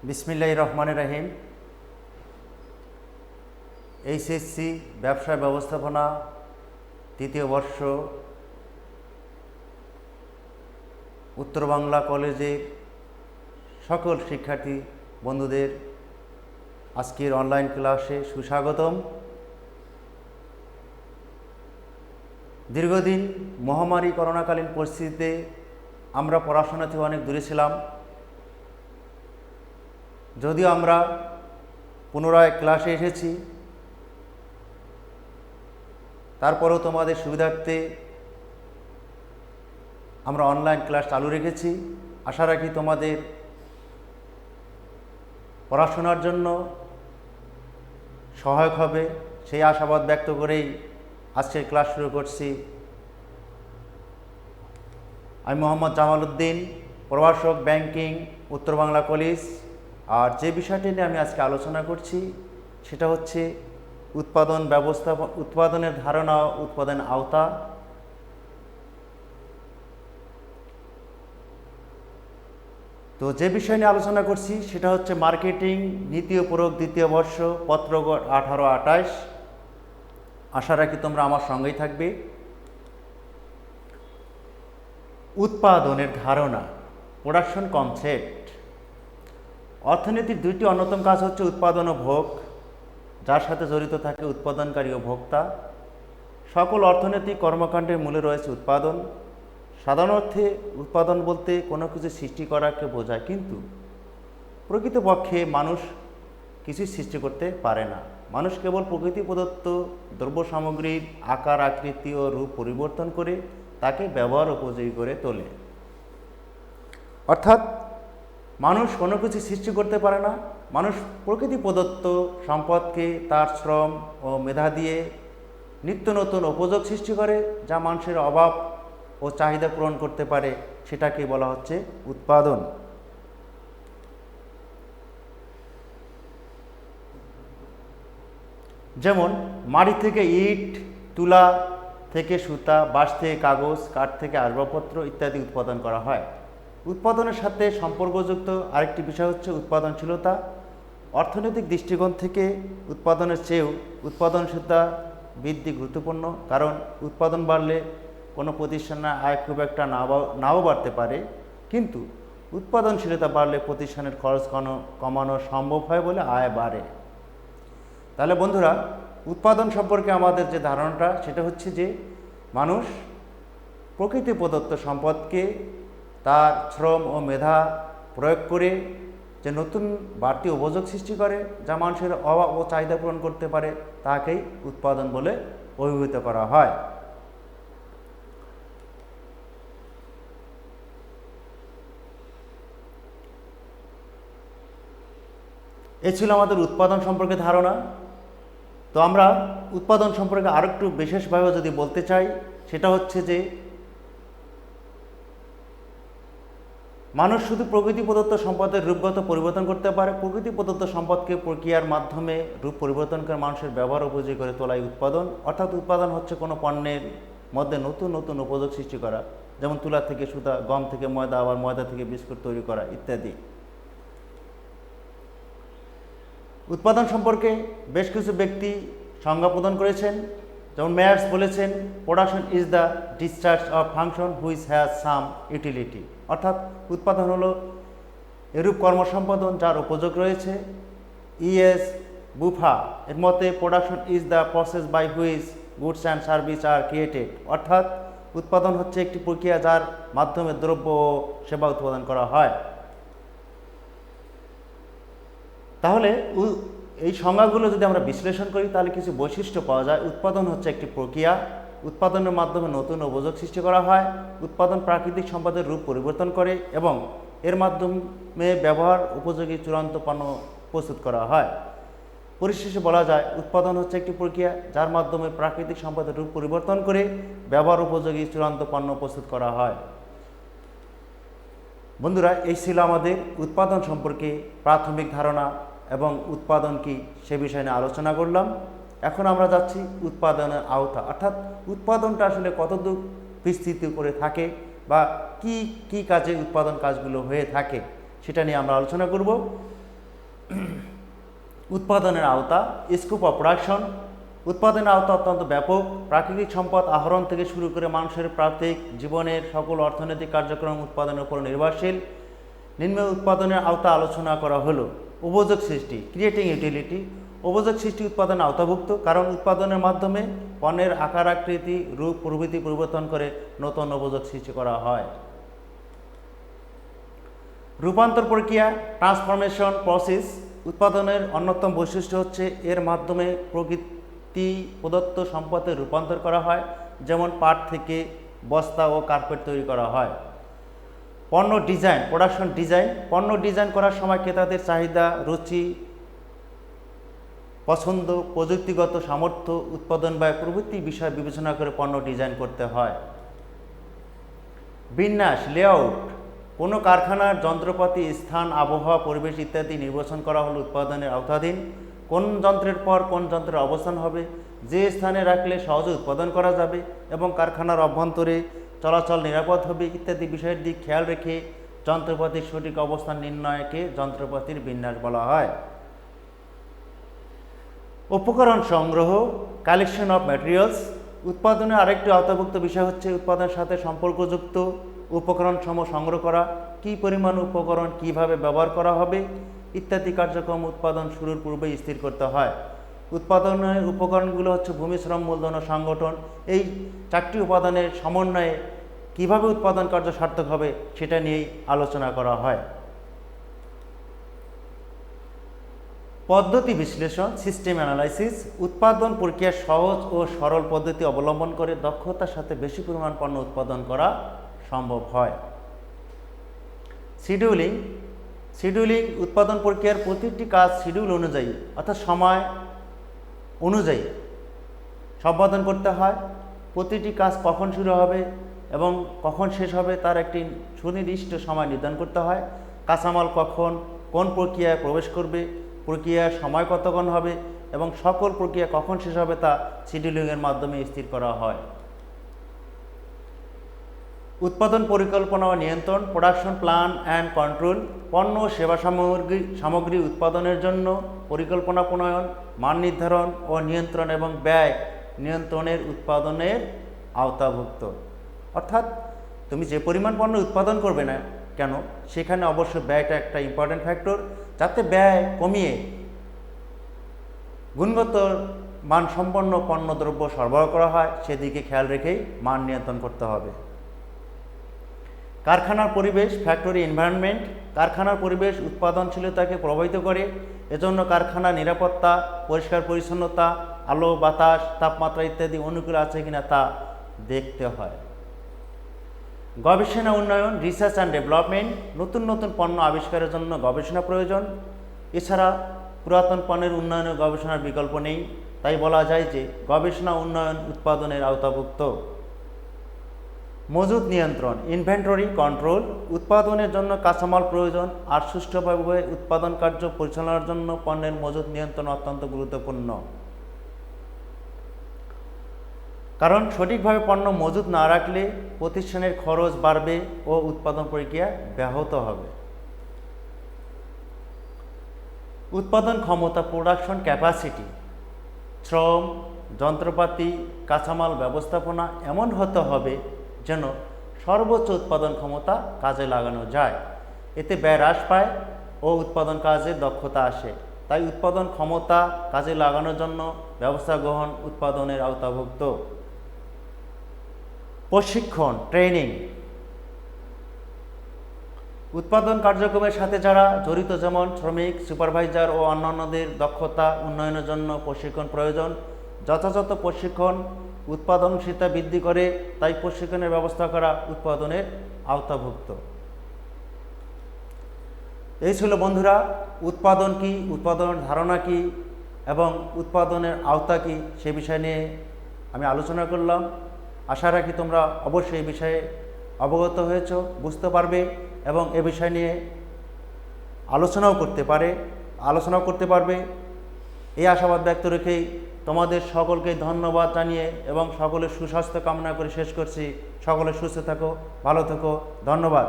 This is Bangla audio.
বিসমিল্লাহির রহমানির রহিম। এইচএসসি ব্যবসা ব্যবস্থাপনা তৃতীয় বর্ষ উত্তর বাংলা কলেজের সকল শিক্ষার্থী বন্ধুদের আজকের অনলাইন ক্লাসে সুস্বাগতম। দীর্ঘদিন মহামারী করোনাকালীন পরিস্থিতিতে আমরা পড়াশোনা থেকে অনেক দূরে ছিলাম। যদিও আমরা পুনরায় ক্লাসে এসেছি, তারপরেও তোমাদের সুবিধার্থে আমরা অনলাইন ক্লাস চালু রেখেছি। আশা রাখি তোমাদের পড়াশোনার জন্য সহায়ক হবে, সেই আশাবাদ ব্যক্ত করেই আজকের ক্লাস শুরু করছি। আমি মোহাম্মদ জামাল উদ্দিন, প্রভাষক, ব্যাংকিং, উত্তর বাংলা কলেজ। আর যে বিষয়টি নিয়ে আমি আজকে আলোচনা করছি সেটা হচ্ছে উৎপাদন ব্যবস্থাপনা, উৎপাদনের ধারণা, উৎপাদন আওতা। তো যে বিষয় নিয়ে আলোচনা করছি সেটা হচ্ছে মার্কেটিং নীতি ও প্রয়োগ দ্বিতীয় বর্ষ, পত্রগড় 18-28। আশা রাখি তোমরা আমার সঙ্গেই থাকবে। উৎপাদনের ধারণা, প্রোডাকশন কনসেপ্ট। অর্থনীতির দুইটি অন্যতম কাজ হচ্ছে উৎপাদন ও ভোগ, যার সাথে জড়িত থাকে উৎপাদনকারী ও ভোক্তা। সকল অর্থনৈতিক কর্মকাণ্ডের মূলে রয়েছে উৎপাদন। সাধারণ অর্থে উৎপাদন বলতে কোনো কিছু সৃষ্টি করাকে বোঝায়, কিন্তু প্রকৃতপক্ষে মানুষ কিছুই সৃষ্টি করতে পারে না। মানুষ কেবল প্রকৃতি প্রদত্ত দ্রব্য সামগ্রীর আকার, আকৃতি ও রূপ পরিবর্তন করে তাকে ব্যবহার উপযোগী করে তোলে। অর্থাৎ মানুষ কোনো কিছু সৃষ্টি করতে পারে না। মানুষ প্রকৃতি প্রদত্ত সম্পদকে তার শ্রম ও মেধা দিয়ে নিত্য নতুন উপযোগ সৃষ্টি করে, যা মানুষের অভাব ও চাহিদা পূরণ করতে পারে। সেটাকে বলা হচ্ছে উৎপাদন। যেমন মাটি থেকে ইট, তুলা থেকে সুতা, বাঁশ থেকে কাগজ, কাঠ থেকে আসবাবপত্র ইত্যাদি উৎপাদন করা হয়। উৎপাদনের সাথে সম্পর্কযুক্ত আরেকটি বিষয় হচ্ছে উৎপাদনশীলতা। অর্থনৈতিক দৃষ্টিকোণ থেকে উৎপাদনের চেয়েও উৎপাদনশীলতা বৃদ্ধি গুরুত্বপূর্ণ, কারণ উৎপাদন বাড়লে কোনো প্রতিষ্ঠানের আয় খুব একটা নাও বাড়তে পারে, কিন্তু উৎপাদনশীলতা বাড়লে প্রতিষ্ঠানের খরচ কমানো সম্ভব হয় বলে আয় বাড়ে। তাহলে বন্ধুরা, উৎপাদন সম্পর্কে আমাদের যে ধারণাটা সেটা হচ্ছে যে মানুষ প্রকৃতি প্রদত্ত সম্পদকে তার শ্রম ও মেধা প্রয়োগ করে যে নতুন বাড়তি উপযোগ সৃষ্টি করে, যা মানুষের অভাব ও চাহিদা পূরণ করতে পারে, তাকেই উৎপাদন বলে অভিহিত করা হয়। এ ছিল আমাদের উৎপাদন সম্পর্কে ধারণা। তো আমরা উৎপাদন সম্পর্কে আরও একটু বিশেষভাবে যদি বলতে চাই, সেটা হচ্ছে যে মানুষ শুধু প্রকৃতি প্রদত্ত সম্পদের রূপগত পরিবর্তন করতে পারে। প্রকৃতি প্রদত্ত সম্পদকে প্রক্রিয়ার মাধ্যমে রূপ পরিবর্তন করে মানুষের ব্যবহার উপযোগী করে তোলাই উৎপাদন। অর্থাৎ উৎপাদন হচ্ছে কোনো পণ্যের মধ্যে নতুন নতুন উপযোগ সৃষ্টি করা, যেমন তুলা থেকে সুতা, গম থেকে ময়দা, আবার ময়দা থেকে বিস্কুট তৈরি করা ইত্যাদি। উৎপাদন সম্পর্কে বেশ কিছু ব্যক্তি সংজ্ঞা প্রদান করেছেন। যেমন মেয়ার্স বলেছেন, production is the discharge of function which has some utility. অর্থাৎ উৎপাদন হলো এরূপ কর্মসম্পাদন যার উপযোগ রয়েছে। ইএস বুফা এর মতে, production is the process by which goods and service are created. অর্থাৎ উৎপাদন হচ্ছে একটি প্রক্রিয়া যার মাধ্যমে দ্রব্য ও সেবা উৎপাদন করা হয়। তাহলে এই সংজ্ঞাগুলো যদি আমরা বিশ্লেষণ করি তাহলে কিছু বৈশিষ্ট্য পাওয়া যায়। উৎপাদন হচ্ছে একটি প্রক্রিয়া, উৎপাদনের মাধ্যমে নতুন উপযোগ সৃষ্টি করা হয়। উৎপাদন প্রাকৃতিক সম্পদের রূপ পরিবর্তন করে এবং এর মাধ্যমে ব্যবহার উপযোগী চূড়ান্ত পণ্য প্রস্তুত করা হয়। পরিশেষে বলা যায়, উৎপাদন হচ্ছে একটি প্রক্রিয়া যার মাধ্যমে প্রাকৃতিক সম্পদের রূপ পরিবর্তন করে ব্যবহার উপযোগী চূড়ান্ত পণ্য প্রস্তুত করা হয়। বন্ধুরা, এই ছিল আমাদের উৎপাদন সম্পর্কে প্রাথমিক ধারণা এবং উৎপাদন কি সে বিষয় নিয়ে আলোচনা করলাম। এখন আমরা যাচ্ছি উৎপাদনের আওতা, অর্থাৎ উৎপাদনটা আসলে কতদূর বিস্তৃত করে থাকে বা কি কি কাজে উৎপাদন কাজগুলো হয়ে থাকে সেটা নিয়ে আমরা আলোচনা করব। উৎপাদনের আওতা, স্কোপ অফ প্রোডাকশন। উৎপাদনের আওতা অত্যন্ত ব্যাপক। প্রাকৃতিক সম্পদ আহরণ থেকে শুরু করে মানুষের প্রাকৃতিক জীবনের সকল অর্থনৈতিক কার্যক্রম উৎপাদনের উপর নির্ভরশীল। নিম্ন উৎপাদনের আওতা আলোচনা করা হলো। উপযোগ সৃষ্টি, ক্রিয়েটিং ইউটিলিটি। উপযোগ সৃষ্টি উৎপাদনের আওতাভুক্ত, কারণ উৎপাদনের মাধ্যমে পণ্যের আকার, আকৃতি, রূপ প্রভৃতি পরিবর্তন করে নতুন উপযোগ সৃষ্টি করা হয়। রূপান্তর প্রক্রিয়া, ট্রান্সফরমেশন প্রসেস। উৎপাদনের অন্যতম বৈশিষ্ট্য হচ্ছে এর মাধ্যমে প্রকৃতি প্রদত্ত সম্পদে রূপান্তর করা হয়, যেমন পাট থেকে বস্তা ও কার্পেট তৈরি করা হয়। পণ্য ডিজাইন, প্রোডাকশন ডিজাইন। পণ্য ডিজাইন করার সময় ক্রেতাদের চাহিদা, রুচি, পছন্দ, প্রযুক্তিগত সামর্থ্য, উৎপাদন ব্যয় প্রভৃতি বিষয় বিবেচনা করে পণ্য ডিজাইন করতে হয়। বিন্যাস, লেআউট। কোনো কারখানার যন্ত্রপাতি, স্থান, আবহাওয়া, পরিবেশ ইত্যাদি নির্বাচন করা হলো উৎপাদনের আওতাধীন। কোন যন্ত্রের পর কোন যন্ত্রের অবস্থান হবে, যে স্থানে রাখলে সহজে উৎপাদন করা যাবে এবং কারখানার অভ্যন্তরে চলাচল নিরাপদ হবে ইত্যাদি বিষয়ের দিক খেয়াল রেখে যন্ত্রপাতির সঠিক অবস্থান নির্ণয়কে যন্ত্রপাতির বিন্যাস বলা হয়। উপকরণ সংগ্রহ, কালেকশন অফ ম্যাটেরিয়ালস। উৎপাদনের আরেকটি আওতাভুক্ত বিষয় হচ্ছে উৎপাদনের সাথে সম্পর্কযুক্ত উপকরণসমূহ সংগ্রহ করা। কী পরিমাণ উপকরণ কিভাবে ব্যবহার করা হবে ইত্যাদি কার্যক্রম উৎপাদন শুরুর পূর্বেই স্থির করতে হয়। উৎপাদনের উপকরণগুলো হচ্ছে ভূমি, শ্রম, মূলধন ও সংগঠন। এই চারটি উপাদানের সমন্বয়ে কিভাবে উৎপাদন কার্য সার্থক হবে সেটা নিয়েই আলোচনা করা হয়। পদ্ধতি বিশ্লেষণ, সিস্টেম অ্যানালাইসিস। উৎপাদন প্রক্রিয়া সহজ ও সরল পদ্ধতি অবলম্বন করে দক্ষতার সাথে বেশি পরিমাণ পণ্য উৎপাদন করা সম্ভব হয়। শিডিউলিং। শিডিউলিং উৎপাদন প্রক্রিয়ার প্রতিটি কাজ শিডিউল অনুযায়ী অর্থাৎ সময় অনুযায়ী সম্পাদন করতে হয়। প্রতিটি কাজ কখন শুরু হবে এবং কখন শেষ হবে তার একটি সুনির্দিষ্ট সময় নির্ধারণ করতে হয়। কাঁচামাল কখন কোন প্রক্রিয়ায় প্রবেশ করবে, প্রক্রিয়ার সময় কতক্ষণ হবে এবং সকল প্রক্রিয়া কখন শেষ হবে তা শিডিউলিংয়ের মাধ্যমে স্থির করা হয়। উৎপাদন পরিকল্পনা ও নিয়ন্ত্রণ, প্রোডাকশন প্ল্যান অ্যান্ড কন্ট্রোল। পণ্য ও সেবা সামগ্রী উৎপাদনের জন্য পরিকল্পনা প্রণয়ন, মান নির্ধারণ ও নিয়ন্ত্রণ এবং ব্যয় নিয়ন্ত্রণের উৎপাদনের আওতাভুক্ত। অর্থাৎ তুমি যে পরিমাণ পণ্য উৎপাদন করবে না কেন সেখানে অবশ্য ব্যয়টা একটা ইম্পর্ট্যান্ট ফ্যাক্টর, যাতে ব্যয় কমিয়ে গুণগত মানসম্পন্ন পণ্যদ্রব্য সরবরাহ করা হয় সেদিকে খেয়াল রেখেই মান নিয়ন্ত্রণ করতে হবে। কারখানার পরিবেশ, ফ্যাক্টরি এনভায়রনমেন্ট। কারখানার পরিবেশ উৎপাদনশীলতাকে প্রভাবিত করে, এজন্য কারখানার নিরাপত্তা, পরিষ্কার পরিচ্ছন্নতা, আলো, বাতাস, তাপমাত্রা ইত্যাদি অনুকূল আছে কিনা তা দেখতে হয়। গবেষণা উন্নয়ন, রিসার্চ অ্যান্ড ডেভেলপমেন্ট। নতুন নতুন পণ্য আবিষ্কারের জন্য গবেষণা প্রয়োজন। এছাড়া পুরাতন পণ্যের উন্নয়নে গবেষণার বিকল্প নেই, তাই বলা যায় যে গবেষণা উন্নয়ন উৎপাদনের আওতাভুক্ত। মজুত নিয়ন্ত্রণ, ইনভেন্টরি কন্ট্রোল। উৎপাদনের জন্য কাঁচামাল প্রয়োজন আর সুষ্ঠুভাবে উৎপাদন কার্য পরিচালনার জন্য পণ্যের মজুত নিয়ন্ত্রণ অত্যন্ত গুরুত্বপূর্ণ, কারণ সঠিকভাবে পণ্য মজুত না রাখলে প্রতিষ্ঠানের খরচ বাড়বে ও উৎপাদন প্রক্রিয়া ব্যাহত হবে। উৎপাদন ক্ষমতা, প্রোডাকশন ক্যাপাসিটি। শ্রম, যন্ত্রপাতি, কাঁচামাল ব্যবস্থাপনা এমন হতে হবে যেন সর্বোচ্চ উৎপাদন ক্ষমতা কাজে লাগানো যায়, এতে ব্যয় হ্রাস পায় ও উৎপাদন কাজে দক্ষতা আসে। তাই উৎপাদন ক্ষমতা কাজে লাগানোর জন্য ব্যবস্থা গ্রহণ উৎপাদনের আওতাভুক্ত। প্রশিক্ষণ, ট্রেনিং। উৎপাদন কার্যক্রমের সাথে যারা জড়িত যেমন শ্রমিক, সুপারভাইজার ও অন্যান্যদের দক্ষতা উন্নয়নের জন্য প্রশিক্ষণ প্রয়োজন। যথাযথ প্রশিক্ষণ উৎপাদনশীলতা বৃদ্ধি করে, তাই প্রশিক্ষণের ব্যবস্থা করা উৎপাদনের আওতাভুক্ত। এই ছিল বন্ধুরা উৎপাদন কি, উৎপাদনের ধারণা কি এবং উৎপাদনের আওতা কি সে বিষয় নিয়ে আমি আলোচনা করলাম। আশা রাখি তোমরা অবশ্যই এই বিষয়ে অবগত হয়েছ, বুঝতে পারবে এবং এ বিষয় নিয়ে আলোচনাও করতে পারবে এই আশাবাদ ব্যক্ত রেখেই তোমাদের সকলকে ধন্যবাদ জানিয়ে এবং সকলের সুস্বাস্থ্য কামনা করে শেষ করছি। সকলে সুস্থ থাকো, ভালো থাকো, ধন্যবাদ।